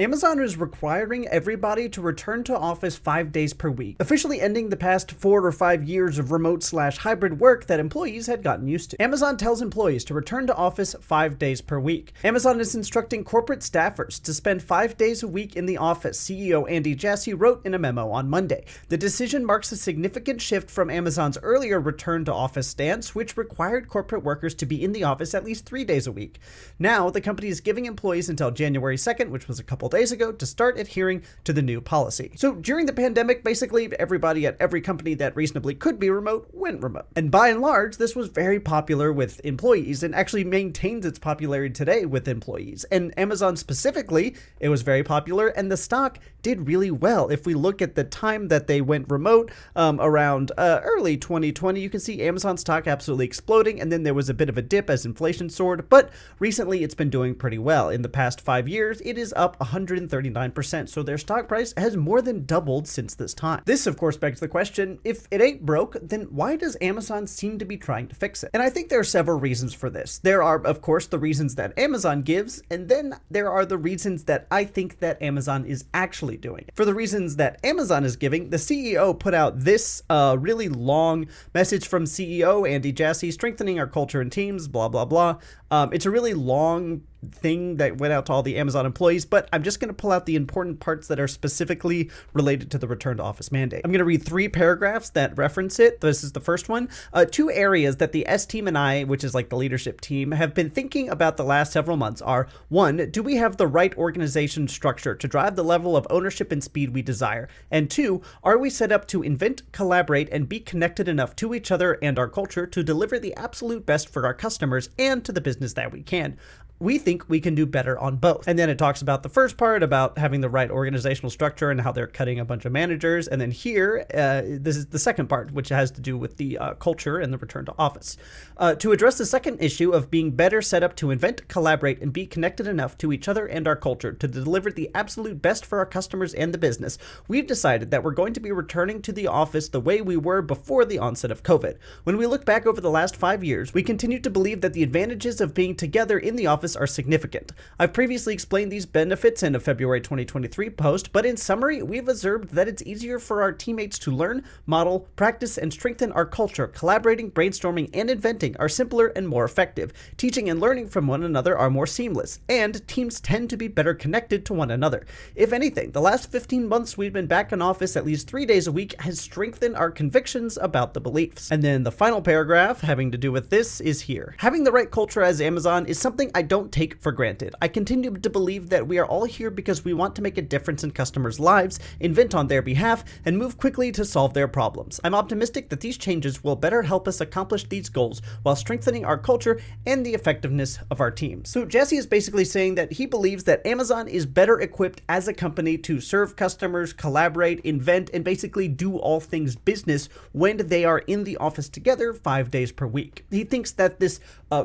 Amazon is requiring everybody to return to office 5 days per week, officially ending the past 4 or 5 years of remote/hybrid work that employees had gotten used to. Amazon tells employees to return to office 5 days per week. Amazon is instructing corporate staffers to spend 5 days a week in the office, CEO Jassy wrote in a memo on Monday. The decision marks a significant shift from Amazon's earlier return to office stance, which required corporate workers to be in the office at least 3 days a week. Now, the company is giving employees until January 2nd, which was a couple days ago, to start adhering to the new policy. So during the pandemic, basically everybody at every company that reasonably could be remote went remote. And by and large, this was very popular with employees and actually maintains its popularity today with employees. And Amazon specifically, it was very popular and the stock did really well. If we look at the time that they went remote, around early 2020, you can see Amazon stock absolutely exploding, and then there was a bit of a dip as inflation soared, but recently it's been doing pretty well. In the past 5 years, it is up 139%, so their stock price has more than doubled since this time. This, of course, begs the question, if it ain't broke, then why does Amazon seem to be trying to fix it? And I think there are several reasons for this. There are, of course, the reasons that Amazon gives, and then there are the reasons that I think that Amazon is actually doing. For the reasons that Amazon is giving, the CEO put out this really long message from CEO Jassy, strengthening our culture and teams, blah, blah, blah. It's a really long thing that went out to all the Amazon employees, but I'm just going to pull out the important parts that are specifically related to the return to office mandate. I'm going to read 3 paragraphs that reference it. This is the first one. 2 areas that the S team and I, which is like the leadership team, have been thinking about the last several months are: 1, do we have the right organization structure to drive the level of ownership and speed we desire? And 2, are we set up to invent, collaborate, and be connected enough to each other and our culture to deliver the absolute best for our customers and to the business that we can? We think we can do better on both. And then it talks about the first part about having the right organizational structure and how they're cutting a bunch of managers. And then here, this is the second part, which has to do with the culture and the return to office. To address the second issue of being better set up to invent, collaborate, and be connected enough to each other and our culture to deliver the absolute best for our customers and the business, we've decided that we're going to be returning to the office the way we were before the onset of COVID. When we look back over the last 5 years, we continue to believe that the advantages of being together in the office are significant. I've previously explained these benefits in a February 2023 post, but in summary, we've observed that it's easier for our teammates to learn, model, practice, and strengthen our culture. Collaborating, brainstorming, and inventing are simpler and more effective. Teaching and learning from one another are more seamless, and teams tend to be better connected to one another. If anything, the last 15 months we've been back in office at least 3 days a week has strengthened our convictions about the beliefs. And then the final paragraph having to do with this is here. Having the right culture as Amazon is something I don't take for granted. I continue to believe that we are all here because we want to make a difference in customers' lives, invent on their behalf, and move quickly to solve their problems. I'm optimistic that these changes will better help us accomplish these goals while strengthening our culture and the effectiveness of our teams. So Jassy is basically saying that he believes that Amazon is better equipped as a company to serve customers, collaborate, invent, and basically do all things business when they are in the office together 5 days per week. He thinks that this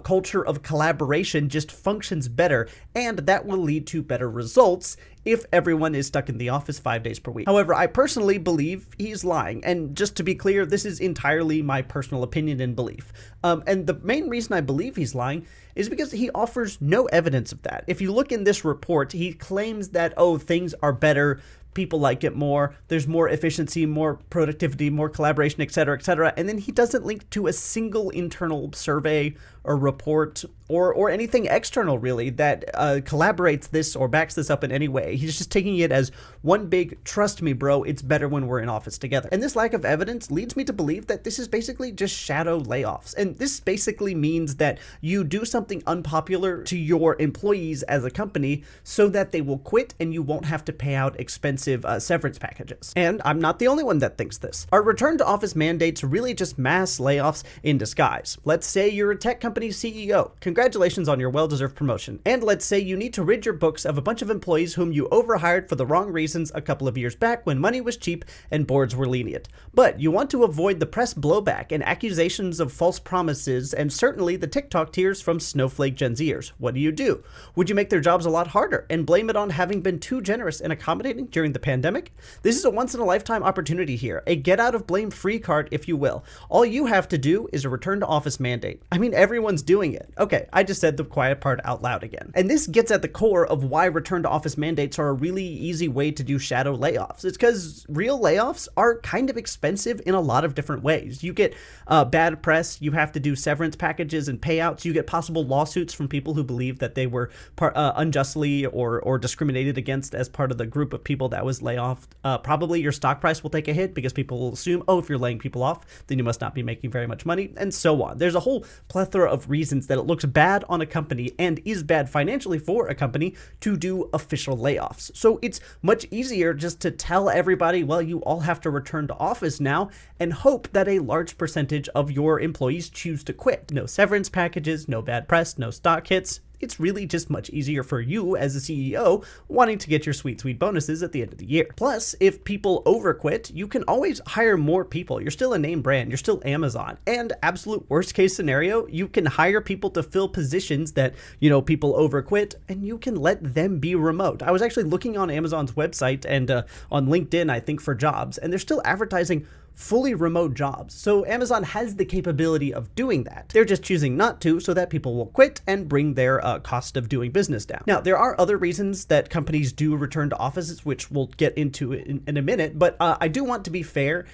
culture of collaboration just functions better, and that will lead to better results if everyone is stuck in the office 5 days per week. However, I personally believe he's lying. And just to be clear, this is entirely my personal opinion and belief. And the main reason I believe he's lying is because he offers no evidence of that. If you look in this report, he claims that, oh, things are better, people like it more, there's more efficiency, more productivity, more collaboration, etc., etc. And then he doesn't link to a single internal survey or report or anything external really that collaborates this or backs this up in any way. He's just taking it as one big, trust me bro, it's better when we're in office together. And this lack of evidence leads me to believe that this is basically just shadow layoffs. And this basically means that you do something unpopular to your employees as a company so that they will quit and you won't have to pay out expensive severance packages. And I'm not the only one that thinks this. Our return to office mandates really just mass layoffs in disguise. Let's say you're a tech company CEO. Congratulations on your well-deserved promotion. And let's say you need to rid your books of a bunch of employees whom you overhired for the wrong reasons a couple of years back when money was cheap and boards were lenient. But you want to avoid the press blowback and accusations of false promises and certainly the TikTok tears from snowflake Gen Zers. What do? Would you make their jobs a lot harder and blame it on having been too generous and accommodating during the pandemic? This is a once-in-a-lifetime opportunity here, a get-out-of-blame-free card, if you will. All you have to do is a return to office mandate. I mean, everyone everyone's doing it. Okay, I just said the quiet part out loud again. And this gets at the core of why return to office mandates are a really easy way to do shadow layoffs. It's because real layoffs are kind of expensive in a lot of different ways. You get bad press, you have to do severance packages and payouts, you get possible lawsuits from people who believe that they were unjustly or discriminated against as part of the group of people that was laid off. Probably your stock price will take a hit because people will assume, oh, if you're laying people off, then you must not be making very much money, and so on. There's a whole plethora of reasons that it looks bad on a company and is bad financially for a company to do official layoffs. So it's much easier just to tell everybody, well, you all have to return to office now, and hope that a large percentage of your employees choose to quit. No severance packages, no bad press, no stock hits. It's really just much easier for you as a CEO wanting to get your sweet bonuses at the end of the year. Plus, if people overquit, you can always hire more people. You're still a name brand, you're still Amazon. And absolute worst case scenario, you can hire people to fill positions that, people overquit, and you can let them be remote. I was actually looking on Amazon's website and on LinkedIn, I think, for jobs, and they're still advertising fully remote jobs. So Amazon has the capability of doing that. They're just choosing not to so that people will quit and bring their cost of doing business down. Now, there are other reasons that companies do return to offices, which we'll get into in a minute, but I do want to be fair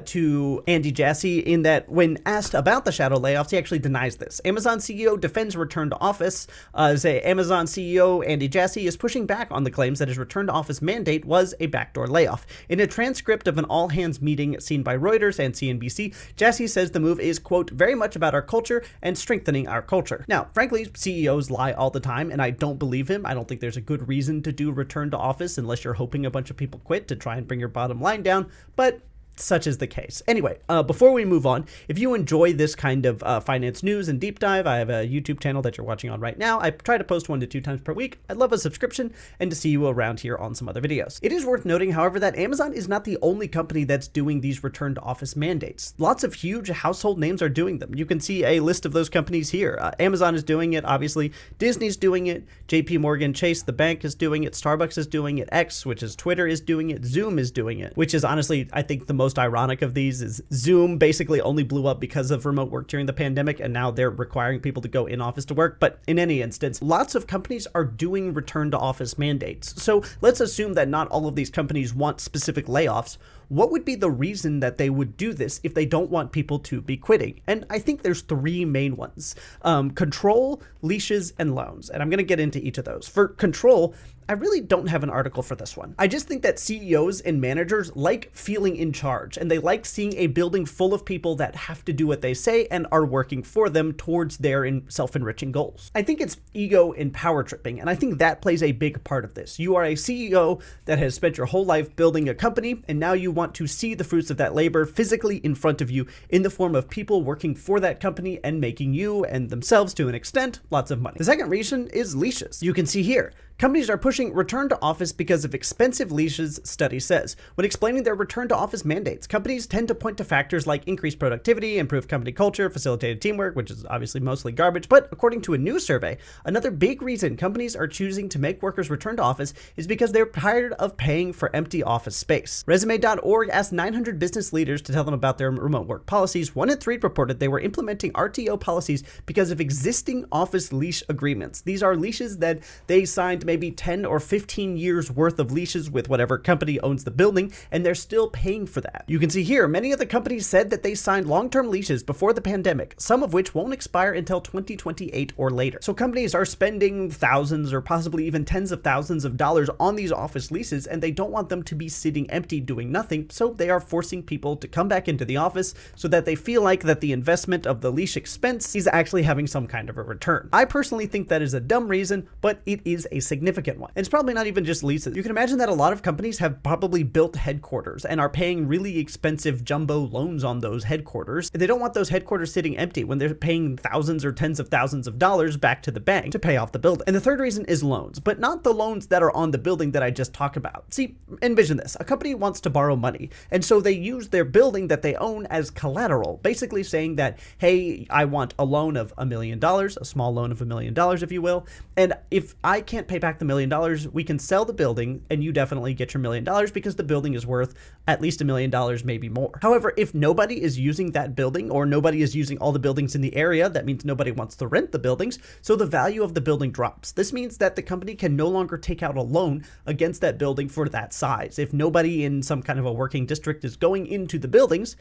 to Andy Jassy in that when asked about the shadow layoffs, he actually denies this. Amazon CEO defends return to office. Amazon CEO Andy Jassy is pushing back on the claims that his return to office mandate was a backdoor layoff. In a transcript of an all-hands meeting seen by Reuters and CNBC, Jassy says the move is, quote, very much about our culture and strengthening our culture. Now, frankly, CEOs lie all the time, and I don't believe him. I don't think there's a good reason to do return to office unless you're hoping a bunch of people quit to try and bring your bottom line down, but such is the case. Anyway, before we move on, if you enjoy this kind of finance news and deep dive, I have a YouTube channel that you're watching on right now. I try to post 1 to 2 times per week. I'd love a subscription and to see you around here on some other videos. It is worth noting, however, that Amazon is not the only company that's doing these return to office mandates. Lots of huge household names are doing them. You can see a list of those companies here. Amazon is doing it, obviously. Disney's doing it. JP Morgan Chase, the bank, is doing it. Starbucks is doing it. X, which is Twitter, is doing it. Zoom is doing it, which is honestly, I think, the most ironic of these is Zoom basically only blew up because of remote work during the pandemic, and now they're requiring people to go in office to work. But in any instance, lots of companies are doing return to office mandates. So let's assume that not all of these companies want specific layoffs. What would be the reason that they would do this if they don't want people to be quitting? And I think there's 3 main ones: control, leashes, and loans. And I'm going to get into each of those. For control, I really don't have an article for this one. I just think that CEOs and managers like feeling in charge, and they like seeing a building full of people that have to do what they say and are working for them towards their self-enriching goals. I think it's ego and power tripping, and I think that plays a big part of this. You are a CEO that has spent your whole life building a company, and now you want to see the fruits of that labor physically in front of you in the form of people working for that company and making you and themselves, to an extent, lots of money. The second reason is leashes. You can see here, companies are pushing return to office because of expensive leashes, study says. When explaining their return to office mandates, companies tend to point to factors like increased productivity, improved company culture, facilitated teamwork, which is obviously mostly garbage. But according to a new survey, another big reason companies are choosing to make workers return to office is because they're tired of paying for empty office space. Resume.org asked 900 business leaders to tell them about their remote work policies. 1 in 3 reported they were implementing RTO policies because of existing office lease agreements. These are leases that they signed maybe 10 or 15 years worth of leases with whatever company owns the building, and they're still paying for that. You can see here, many of the companies said that they signed long-term leases before the pandemic, some of which won't expire until 2028 or later. So companies are spending thousands or possibly even tens of thousands of dollars on these office leases, and they don't want them to be sitting empty doing nothing, so they are forcing people to come back into the office so that they feel like that the investment of the lease expense is actually having some kind of a return. I personally think that is a dumb reason, but it is a significant one. And it's probably not even just leases. You can imagine that a lot of companies have probably built headquarters and are paying really expensive jumbo loans on those headquarters. And they don't want those headquarters sitting empty when they're paying thousands or tens of thousands of dollars back to the bank to pay off the building. And the third reason is loans, but not the loans that are on the building that I just talked about. See, envision this. A company wants to borrow money, and so they use their building that they own as collateral, basically saying that, hey, I want a loan of $1 million, a small loan of $1 million, if you will, and if I can't pay back back the $1 million, we can sell the building and you definitely get your $1 million because the building is worth at least $1 million, maybe more. However, if nobody is using that building or nobody is using all the buildings in the area, that means nobody wants to rent the buildings, so the value of the building drops. This means that the company can no longer take out a loan against that building for that size. If nobody in some kind of a working district is going into the buildings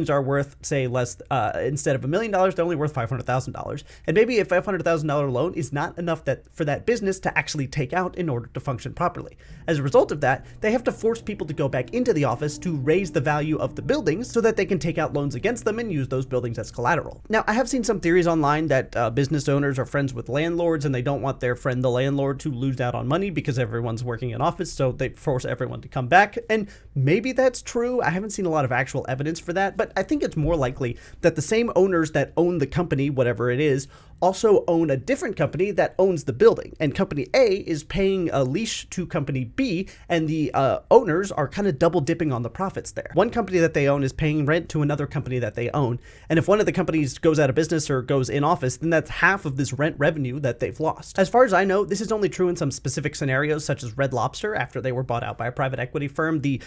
are worth, say, less, instead of $1 million, they're only worth $500,000. And maybe a $500,000 loan is not enough for that business to actually take out in order to function properly. As a result of that, they have to force people to go back into the office to raise the value of the buildings so that they can take out loans against them and use those buildings as collateral. Now, I have seen some theories online that business owners are friends with landlords and they don't want their friend the landlord to lose out on money because everyone's working in office, so they force everyone to come back. And maybe that's true. I haven't seen a lot of actual evidence for that, but I think it's more likely that the same owners that own the company, whatever it is, also own a different company that owns the building. And company A is paying a lease to company B, and the owners are kind of double dipping on the profits there. One company that they own is paying rent to another company that they own. And if one of the companies goes out of business or goes in office, then that's half of this rent revenue that they've lost. As far as I know, this is only true in some specific scenarios, such as Red Lobster. After they were bought out by a private equity firm, the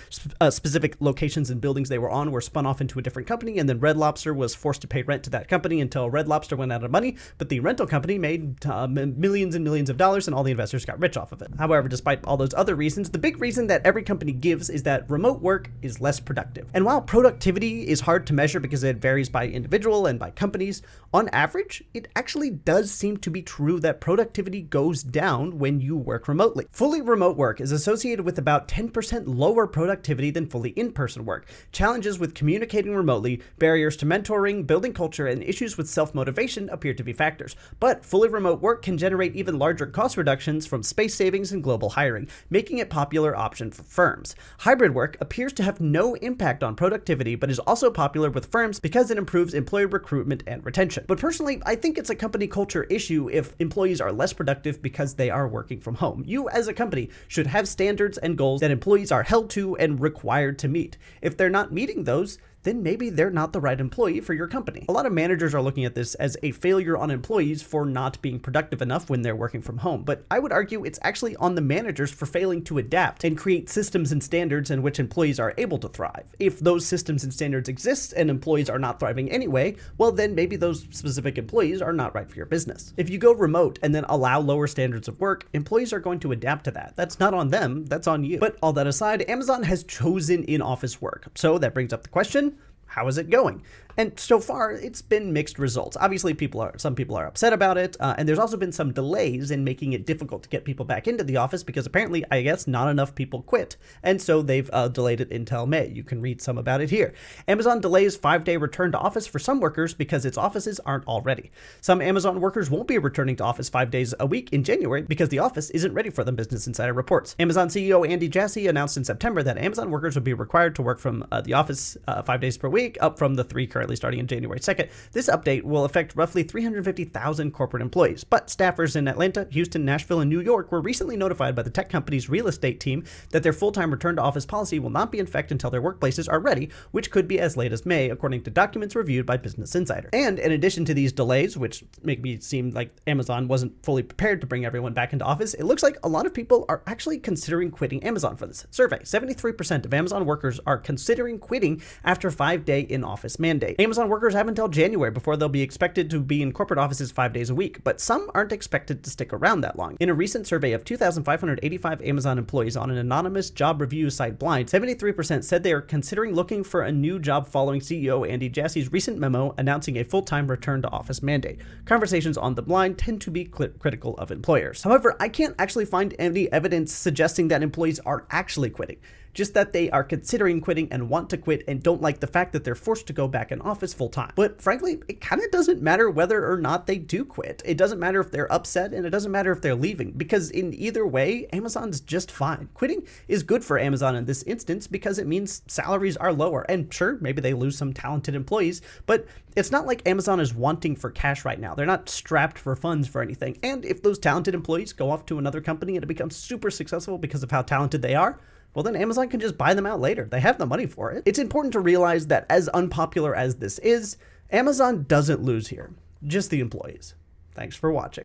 specific locations and buildings they were on were spun off into a different company, and then Red Lobster was forced to pay rent to that company until Red Lobster went out of money, but the rental company made millions and millions of dollars and all the investors got rich off of it. However, despite all those other reasons, the big reason that every company gives is that remote work is less productive. And while productivity is hard to measure because it varies by individual and by companies, on average, it actually does seem to be true that productivity goes down when you work remotely. Fully remote work is associated with about 10% lower productivity than fully in-person work. Challenges with communicating remotely, barriers to mentoring, building culture, and issues with self-motivation appear to be factors. But fully remote work can generate even larger cost reductions from space savings and global hiring, making it a popular option for firms. Hybrid work appears to have no impact on productivity, but is also popular with firms because it improves employee recruitment and retention. But personally, I think it's a company culture issue if employees are less productive because they are working from home. You, as a company, should have standards and goals that employees are held to and required to meet. If they're not meeting those, then maybe they're not the right employee for your company. A lot of managers are looking at this as a failure on employees for not being productive enough when they're working from home, but I would argue it's actually on the managers for failing to adapt and create systems and standards in which employees are able to thrive. If those systems and standards exist and employees are not thriving anyway, well then maybe those specific employees are not right for your business. If you go remote and then allow lower standards of work, employees are going to adapt to that. That's not on them, that's on you. But all that aside, Amazon has chosen in-office work. So that brings up the question, how is it going? And so far, it's been mixed results. Obviously, some people are upset about it, and there's also been some delays in making it difficult to get people back into the office because apparently, I guess, not enough people quit, and so they've delayed it until May. You can read some about it here. Amazon delays 5-day return to office for some workers because its offices aren't all ready. Some Amazon workers won't be returning to office 5 days a week in January because the office isn't ready for them, Business Insider reports. Amazon CEO Andy Jassy announced in September that Amazon workers would be required to work from the office 5 days per week, up from the 3 currently starting in January 2nd. This update will affect roughly 350,000 corporate employees, but staffers in Atlanta, Houston, Nashville, and New York were recently notified by the tech company's real estate team that their full-time return to office policy will not be in effect until their workplaces are ready, which could be as late as May, according to documents reviewed by Business Insider. And in addition to these delays, which make me seem like Amazon wasn't fully prepared to bring everyone back into office, it looks like a lot of people are actually considering quitting Amazon for this survey. 73% of Amazon workers are considering quitting after 5-day in-office mandate. Amazon workers have until January before they'll be expected to be in corporate offices 5 days a week, but some aren't expected to stick around that long. In a recent survey of 2,585 Amazon employees on an anonymous job review site Blind, 73% said they are considering looking for a new job following CEO Andy Jassy's recent memo announcing a full-time return to office mandate. Conversations on the Blind tend to be critical of employers. However, I can't actually find any evidence suggesting that employees are actually quitting. Just that they are considering quitting and want to quit and don't like the fact that they're forced to go back in office full time. But frankly, it kind of doesn't matter whether or not they do quit. It doesn't matter if they're upset and it doesn't matter if they're leaving, because in either way, Amazon's just fine. Quitting is good for Amazon in this instance because it means salaries are lower, and sure, maybe they lose some talented employees, but it's not like Amazon is wanting for cash right now. They're not strapped for funds for anything. And if those talented employees go off to another company and it becomes super successful because of how talented they are, well, then Amazon can just buy them out later. They have the money for it. It's important to realize that as unpopular as this is, Amazon doesn't lose here, just the employees. Thanks for watching.